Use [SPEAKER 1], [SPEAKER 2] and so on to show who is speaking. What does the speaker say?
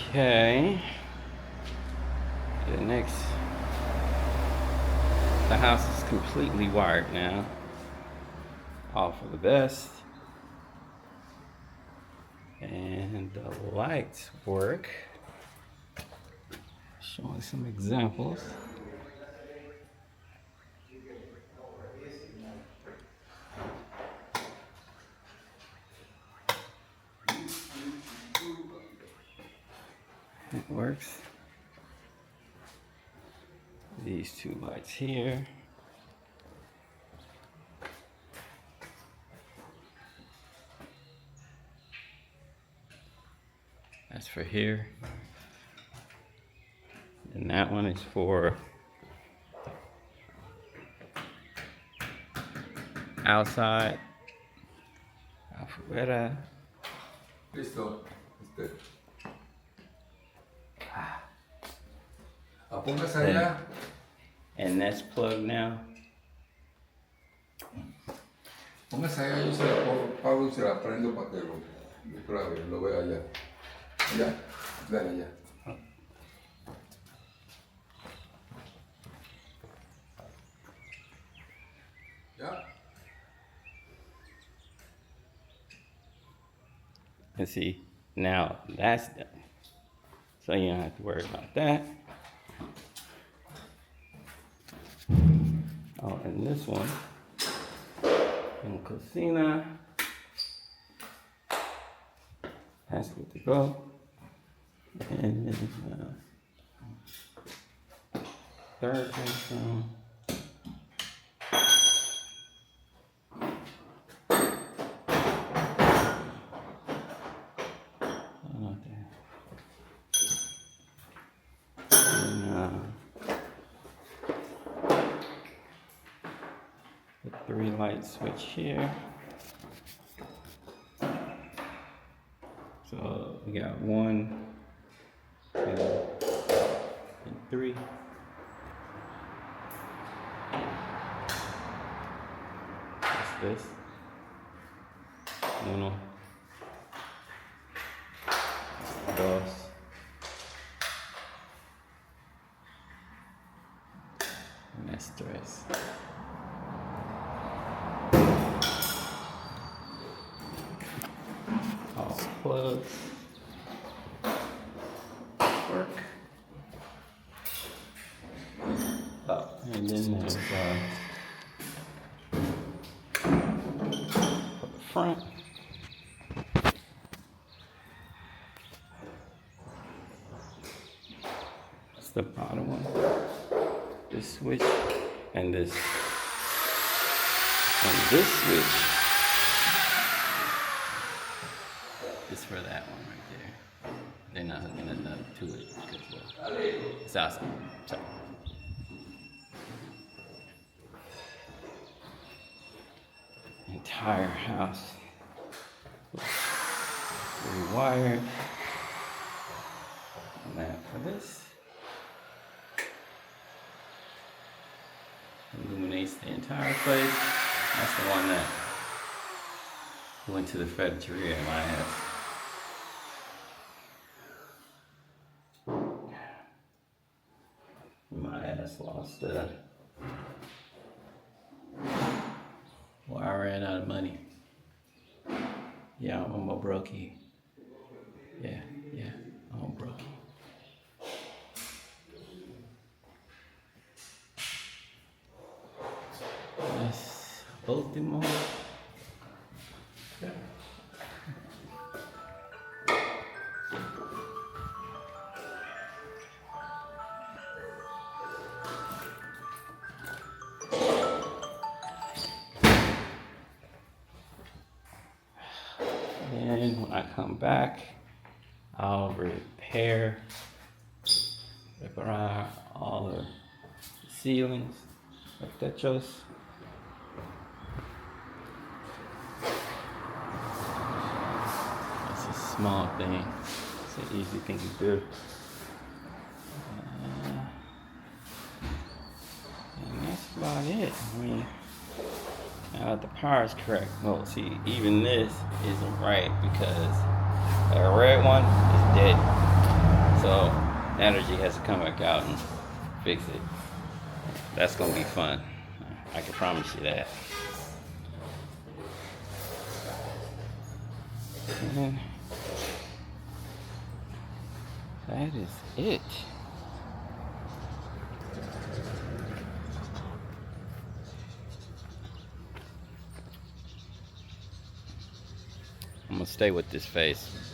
[SPEAKER 1] Okay. The house is completely wired now. All for the best. And the lights work. Showing some examples. It works. These two lights here. That's for here. And that one is for outside. Afuera.
[SPEAKER 2] Listo. Póngase allá.
[SPEAKER 1] And that's plugged now.
[SPEAKER 2] Póngase allá, yo se la pago y se la prendo para que lo vea allá. Allá, dale allá. ¿Ya?
[SPEAKER 1] And see, now that's done. So you don't have to worry about that. Oh, and this one, in Cocina, that's good to go. And then third bedroom. The 3-light switch here. So we got 1, 2, and 3. What's this? 1, 2, and that's 3. All plugs work. Oh, and then there's for the front. That's the bottom one. This switch and this. And this switch is for that one right there. They're not hooking enough to it because it's outside. So. Entire house rewired. And that for this. Illuminates the entire place. That's the one that went to the ferreteria in my house. My ass lost well, I ran out of money. Yeah, I'm a brokey. Yeah, I'm a brokey. That's Ultimo. Yeah. And when I come back, I'll repair all the ceilings, the techos. It's a small thing. It's an easy thing to do. And that's about it. I mean, now the power is correct. Well, see, even this isn't right because that red one is dead. So Energy has to come back out and fix it. That's gonna be fun. I can promise you that. And that is it. I'm gonna stay with this face